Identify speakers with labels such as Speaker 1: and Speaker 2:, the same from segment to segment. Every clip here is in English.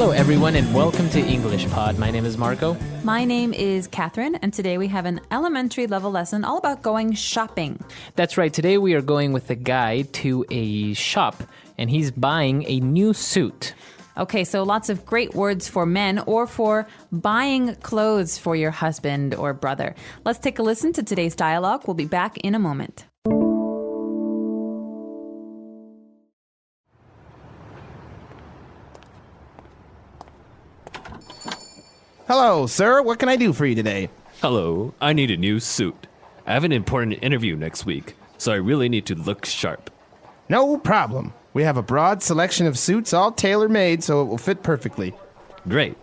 Speaker 1: Hello, everyone, and welcome to English Pod. My name is Marco.
Speaker 2: My name is Catherine, and today we have an elementary level lesson all about going shopping.
Speaker 1: That's right. Today we are going with a guy to a shop, and he's buying a new suit.
Speaker 2: Okay, so lots of great words for men or for buying clothes for your husband or brother. Let's take a listen to today's dialogue. We'll be back in a moment.
Speaker 3: Hello, sir. What can I do for you today?
Speaker 4: Hello, I need a new suit. I have an important interview next week, so I really need to look sharp.
Speaker 3: No problem. We have a broad selection of suits, all tailor-made, so it will fit perfectly.
Speaker 4: Great.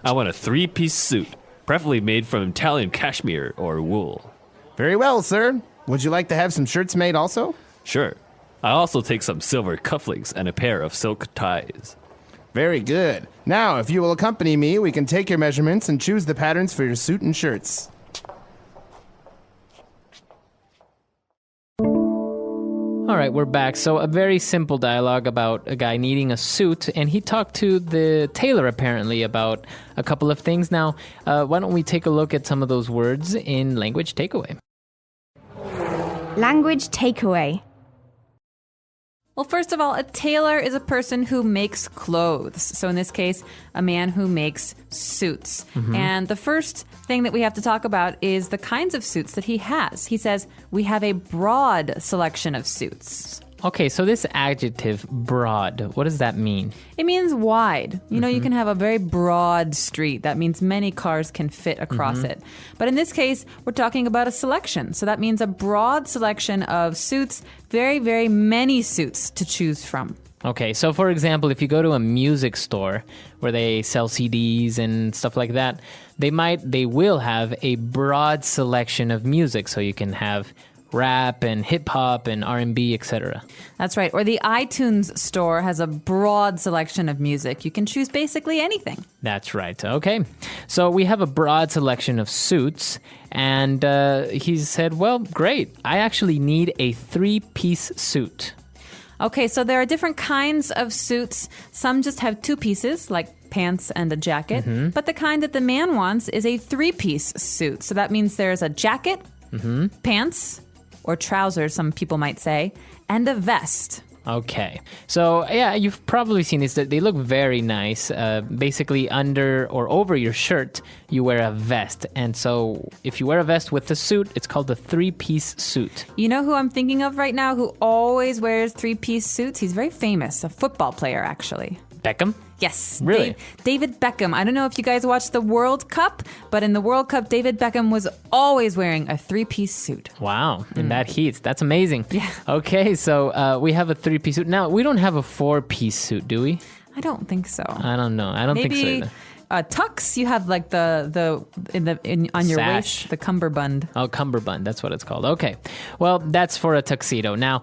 Speaker 4: I want a three-piece suit, preferably made from Italian cashmere or wool.
Speaker 3: Very well, sir. Would you like to have some shirts made also?
Speaker 4: Sure. I'll also take some silver cufflinks and a pair of silk ties.
Speaker 3: Very good. Now, if you will accompany me, we can take your measurements and choose the patterns for your suit and shirts.
Speaker 1: All right, we're back. So a very simple dialogue about a guy needing a suit, and he talked to the tailor apparently about a couple of things. Now, why don't we take a look at some of those words in Language Takeaway?
Speaker 5: Language takeaway.
Speaker 2: Well, first of all, a tailor is a person who makes clothes. So in this case, a man who makes suits. And the first thing that we have to talk about is the kinds of suits that he has. He says, we have a broad selection of suits.
Speaker 1: Okay, so this adjective, broad, what does that mean?
Speaker 2: It means wide. You know, you can have a very broad street. That means many cars can fit across it. But in this case, we're talking about a selection. So that means a broad selection of suits, very, very many suits to choose from.
Speaker 1: Okay, so for example, if you go to a music store where they sell CDs and stuff like that, they will have a broad selection of music. So you can have rap and hip-hop and R&B, etc.
Speaker 2: That's right. Or the iTunes store has a broad selection of music. You can choose basically anything.
Speaker 1: That's right. Okay. So we have a broad selection of suits, and he said, well, great. I actually need a three-piece suit.
Speaker 2: Okay, so there are different kinds of suits. Some just have two pieces, like pants and a jacket. But the kind that the man wants is a three-piece suit. So that means there's a jacket, pants, or trousers, some people might say, and a vest.
Speaker 1: Okay. So, yeah, you've probably seen this. They look very nice. Basically, under or over your shirt, you wear a vest. And so if you wear a vest with the suit, it's called the three-piece suit.
Speaker 2: You know who I'm thinking of right now who always wears three-piece suits? He's very famous, a football player, actually.
Speaker 1: Beckham?
Speaker 2: Yes.
Speaker 1: Really?
Speaker 2: David Beckham. I don't know if you guys watched the World Cup, but in the World Cup, David Beckham was always wearing a three-piece suit.
Speaker 1: Wow. In that heat. That's amazing.
Speaker 2: Yeah.
Speaker 1: Okay, so we have a three-piece suit. Now, we don't have a four-piece suit, do we?
Speaker 2: I don't think so.
Speaker 1: I don't know. I don't think so either.
Speaker 2: Tux, you have like on your
Speaker 1: Sash.
Speaker 2: waist, the cummerbund.
Speaker 1: Oh, cummerbund, that's what it's called. Okay. Well, that's for a tuxedo. Now,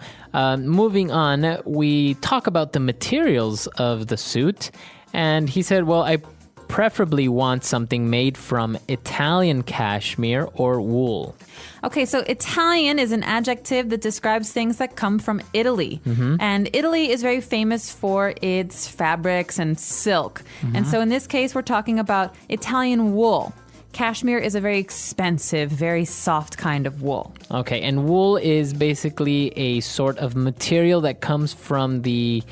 Speaker 1: moving on, we talk about the materials of the suit. And he said, well, I preferably want something made from Italian cashmere or wool.
Speaker 2: Okay, so Italian is an adjective that describes things that come from Italy. And Italy is very famous for its fabrics and silk. And so in this case, we're talking about Italian wool. Cashmere is a very expensive, very soft kind of wool.
Speaker 1: Okay, and wool is basically a sort of material that comes from the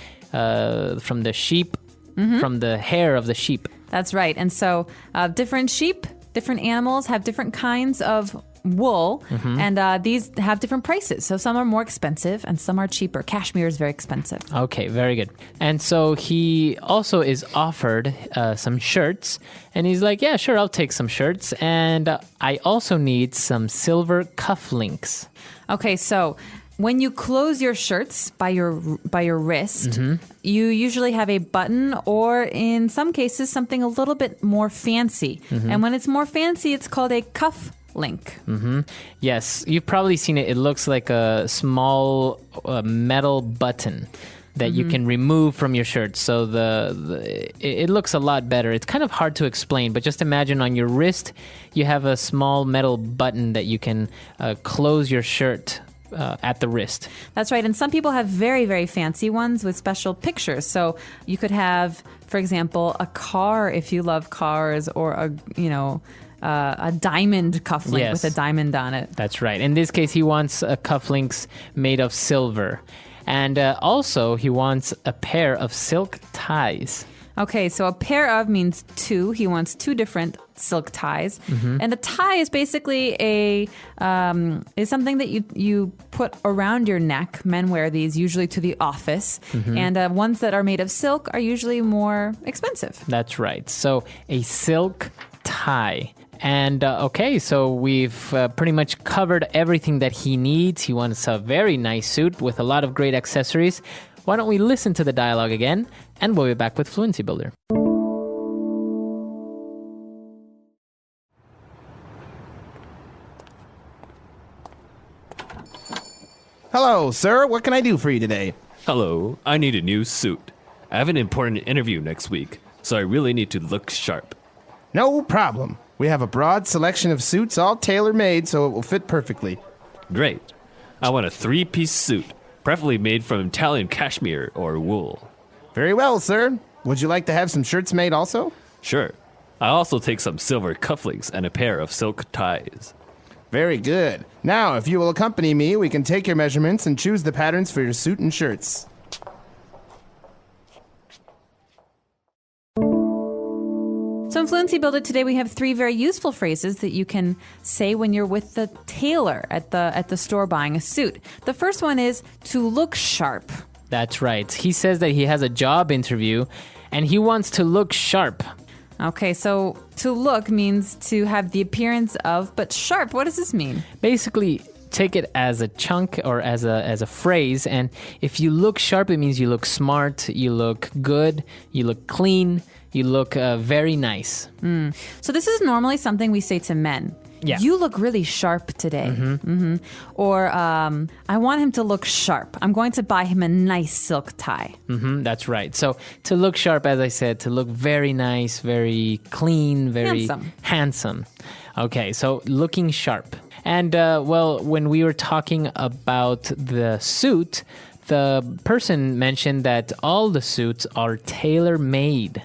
Speaker 1: sheep, from the hair of the sheep.
Speaker 2: That's right. And so different sheep, different animals have different kinds of wool, and these have different prices. So some are more expensive and some are cheaper. Cashmere is very expensive.
Speaker 1: Okay, very good. And so he also is offered some shirts, and he's like, yeah, sure, I'll take some shirts. And I also need some silver cufflinks.
Speaker 2: Okay, so when you close your shirts by your wrist, you usually have a button or in some cases something a little bit more fancy. And when it's more fancy, it's called a cuff link.
Speaker 1: Yes, you've probably seen it. It looks like a small metal button that you can remove from your shirt. So it looks a lot better. It's kind of hard to explain, but just imagine on your wrist, you have a small metal button that you can close your shirt at the wrist.
Speaker 2: That's right. And some people have very, very fancy ones with special pictures. So you could have, for example, a car if you love cars, or a diamond cufflink
Speaker 1: Yes.
Speaker 2: with a diamond on it.
Speaker 1: That's right. In this case, he wants cufflinks made of silver. And also, he wants a pair of silk ties.
Speaker 2: Okay, so a pair of means two. He wants two different silk ties, and a tie is basically is something that you put around your neck. Men wear these usually to the office, and ones that are made of silk are usually more expensive.
Speaker 1: That's right. So a silk tie. And okay, so we've pretty much covered everything that he needs. He wants a very nice suit with a lot of great accessories. Why don't we listen to the dialogue again, and we'll be back with Fluency Builder.
Speaker 3: Hello, sir. What can I do for you today?
Speaker 4: Hello, I need a new suit. I have an important interview next week, so I really need to look sharp.
Speaker 3: No problem. We have a broad selection of suits, all tailor-made, so it will fit perfectly.
Speaker 4: Great. I want a 3-piece suit, preferably made from Italian cashmere or wool.
Speaker 3: Very well, sir. Would you like to have some shirts made also?
Speaker 4: Sure. I'll also take some silver cufflinks and a pair of silk ties.
Speaker 3: Very good. Now, if you will accompany me, we can take your measurements and choose the patterns for your suit and shirts.
Speaker 2: So in Fluency Builder today, we have 3 very useful phrases that you can say when you're with the tailor at the store buying a suit. The first one is to look sharp.
Speaker 1: That's right. He says that he has a job interview, and he wants to look sharp.
Speaker 2: Okay, so to look means to have the appearance of, but sharp, what does this mean?
Speaker 1: Basically, take it as a chunk or as a phrase, and if you look sharp, it means you look smart, you look good, you look clean, you look very nice.
Speaker 2: So this is normally something we say to men.
Speaker 1: Yeah.
Speaker 2: You look really sharp today. Or I want him to look sharp. I'm going to buy him a nice silk tie.
Speaker 1: That's right. So to look sharp, as I said, to look very nice, very clean, very handsome. Okay, so looking sharp. And when we were talking about the suit, the person mentioned that all the suits are tailor-made.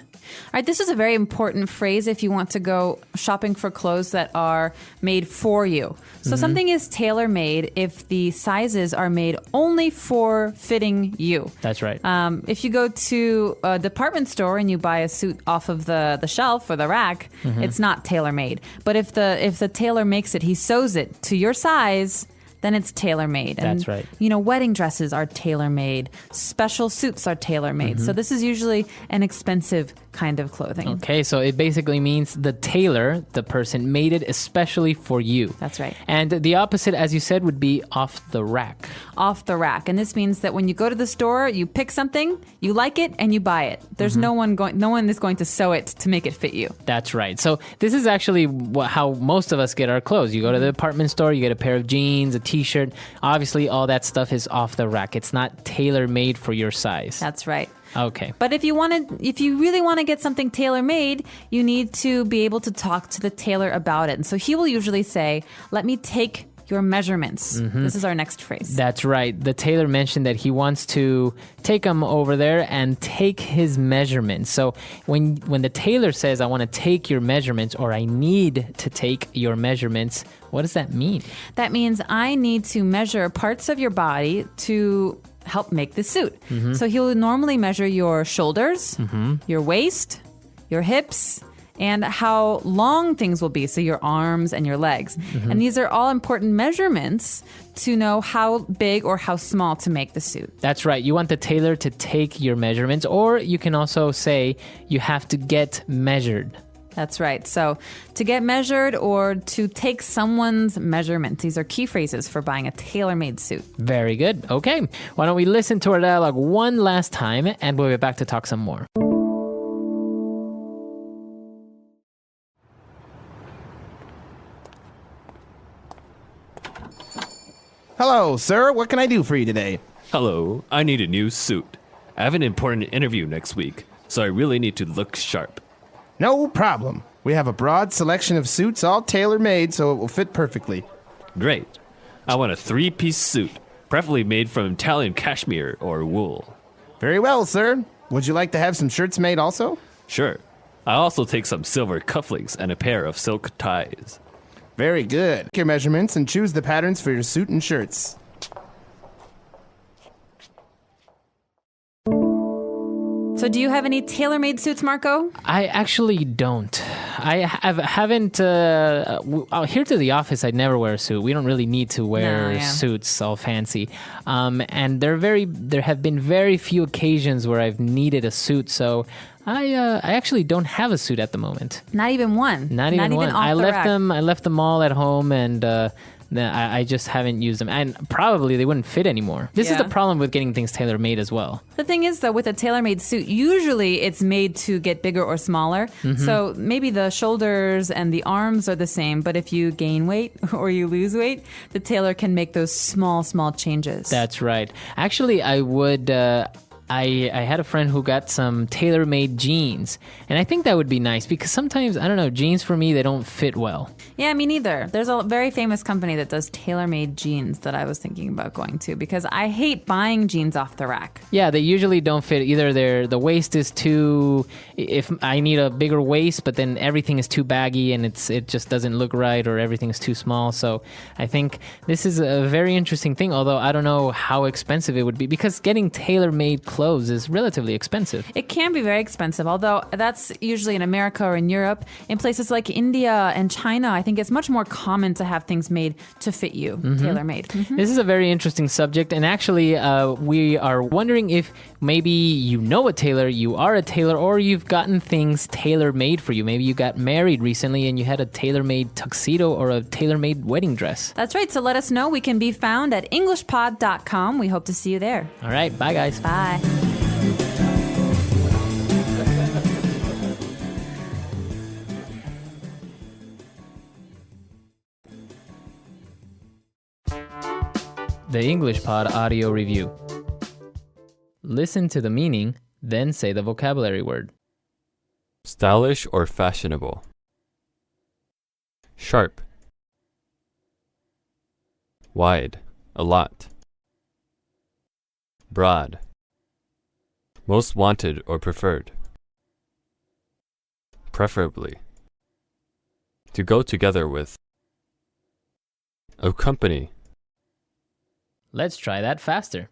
Speaker 2: All right, this is a very important phrase if you want to go shopping for clothes that are made for you. So something is tailor-made if the sizes are made only for fitting you.
Speaker 1: That's right.
Speaker 2: If you go to a department store and you buy a suit off of the shelf or the rack, it's not tailor-made. But if the tailor makes it, he sews it to your size, then it's tailor-made. And,
Speaker 1: That's right.
Speaker 2: Wedding dresses are tailor-made. Special suits are tailor-made. So this is usually an expensive kind of clothing.
Speaker 1: Okay, so it basically means the tailor, the person, made it especially for you.
Speaker 2: That's right.
Speaker 1: And the opposite, as you said, would be off the rack.
Speaker 2: Off the rack. And this means that when you go to the store, you pick something, you like it, and you buy it. There's no one is going to sew it to make it fit you.
Speaker 1: That's right. So this is actually how most of us get our clothes. You go to the department store, you get a pair of jeans, a t-shirt. Obviously, all that stuff is off the rack. It's not tailor-made for your size.
Speaker 2: That's right.
Speaker 1: Okay.
Speaker 2: But if you really want to get something tailor-made, you need to be able to talk to the tailor about it. And so he will usually say, "Let me take your measurements." This is our next phrase.
Speaker 1: That's right. The tailor mentioned that he wants to take him over there and take his measurements. So when the tailor says, "I want to take your measurements," or "I need to take your measurements," what does that mean?
Speaker 2: That means I need to measure parts of your body to help make the suit. So he'll normally measure your shoulders, your waist, your hips, and how long things will be, so your arms and your legs. And these are all important measurements to know how big or how small to make the suit.
Speaker 1: That's right. You want the tailor to take your measurements, or you can also say you have to get measured.
Speaker 2: That's right. So to get measured or to take someone's measurements, these are key phrases for buying a tailor-made suit.
Speaker 1: Very good. Okay. Why don't we listen to our dialogue one last time, and we'll be back to talk some more.
Speaker 3: Hello, sir. What can I do for you today?
Speaker 4: Hello, I need a new suit. I have an important interview next week, so I really need to look sharp.
Speaker 3: No problem. We have a broad selection of suits, all tailor-made, so it will fit perfectly.
Speaker 4: Great. I want a 3-piece suit, preferably made from Italian cashmere or wool.
Speaker 3: Very well, sir. Would you like to have some shirts made also?
Speaker 4: Sure. I'll also take some silver cufflinks and a pair of silk ties.
Speaker 3: Very good. Take your measurements and choose the patterns for your suit and shirts.
Speaker 2: So do you have any tailor-made suits, Marco?
Speaker 1: I actually don't. Haven't. Here to the office, I'd never wear a suit. We don't really need to wear
Speaker 2: No, yeah.
Speaker 1: suits all fancy. And there have been very few occasions where I've needed a suit. So I actually don't have a suit at the moment.
Speaker 2: Not even one.
Speaker 1: Not even one.
Speaker 2: off
Speaker 1: I
Speaker 2: the
Speaker 1: left
Speaker 2: rack.
Speaker 1: them. I left them all at home, and I just haven't used them. And probably they wouldn't fit anymore. This is
Speaker 2: Yeah.
Speaker 1: the problem with getting things tailor made as well.
Speaker 2: The thing is, though, with a tailor-made suit, usually it's made to get bigger or smaller. So maybe the shoulders and the arms are the same, but if you gain weight or you lose weight, the tailor can make those small changes.
Speaker 1: That's right. Actually, I would. I had a friend who got some tailor-made jeans, and I think that would be nice because sometimes, I don't know, jeans for me, they don't fit well.
Speaker 2: Yeah, me neither. There's a very famous company that does tailor-made jeans that I was thinking about going to because I hate buying jeans off the rack.
Speaker 1: Yeah, they usually don't fit either. The waist is too. If I need a bigger waist, but then everything is too baggy and it just doesn't look right, or everything is too small. So I think this is a very interesting thing. Although I don't know how expensive it would be because getting tailor-made clothes is relatively expensive.
Speaker 2: It can be very expensive, although that's usually in America or in Europe. In places like India and China, I think it's much more common to have things made to fit you, tailor-made.
Speaker 1: This is a very interesting subject, and actually, we are wondering if maybe you know a tailor, you are a tailor, or you've gotten things tailor-made for you. Maybe you got married recently and you had a tailor-made tuxedo or a tailor-made wedding dress.
Speaker 2: That's right, so let us know. We can be found at englishpod.com. We hope to see you there.
Speaker 1: All right, bye guys.
Speaker 2: Bye.
Speaker 1: The English Pod Audio Review. Listen to the meaning, then say the vocabulary word.
Speaker 5: Stylish or fashionable. Sharp. Wide, a lot. Broad. Most wanted or preferred. Preferably. To go together with. Accompany.
Speaker 1: Let's try that faster.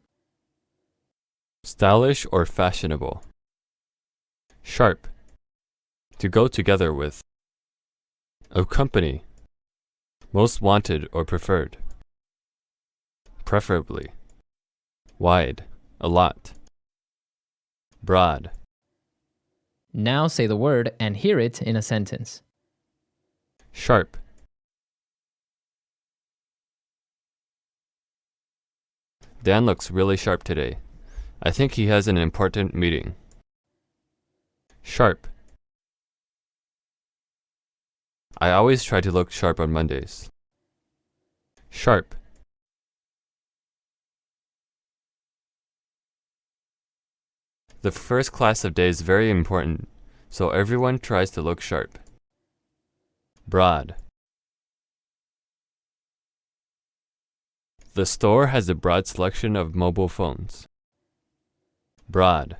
Speaker 5: Stylish or fashionable. Sharp. To go together with. Accompany. Most wanted or preferred. Preferably. Wide, a lot. Broad.
Speaker 1: Now say the word and hear it in a sentence.
Speaker 5: Sharp. Dan looks really sharp today. I think he has an important meeting. Sharp. I always try to look sharp on Mondays. Sharp. The first class of day is very important, so everyone tries to look sharp. Broad. The store has a broad selection of mobile phones. Broad.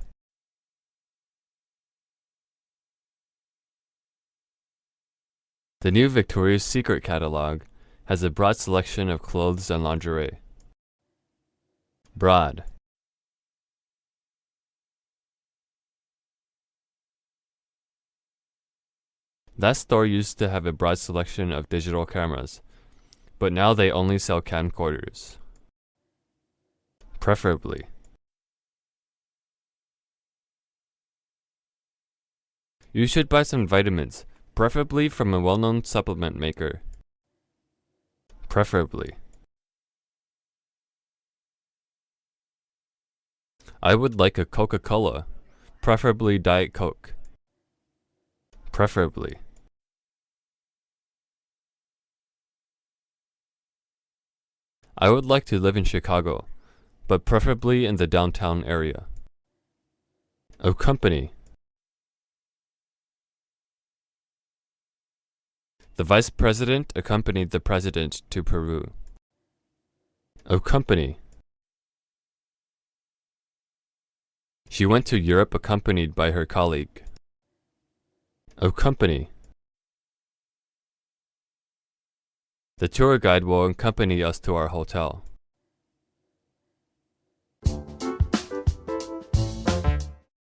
Speaker 5: The new Victoria's Secret catalog has a broad selection of clothes and lingerie. Broad. That store used to have a broad selection of digital cameras, but now they only sell camcorders. Preferably. You should buy some vitamins, preferably from a well-known supplement maker. Preferably. I would like a Coca-Cola, preferably Diet Coke. Preferably. I would like to live in Chicago, but preferably in the downtown area. Accompany. The vice president accompanied the president to Peru. Accompany. She went to Europe accompanied by her colleague. Accompany. The tour guide will accompany us to our hotel.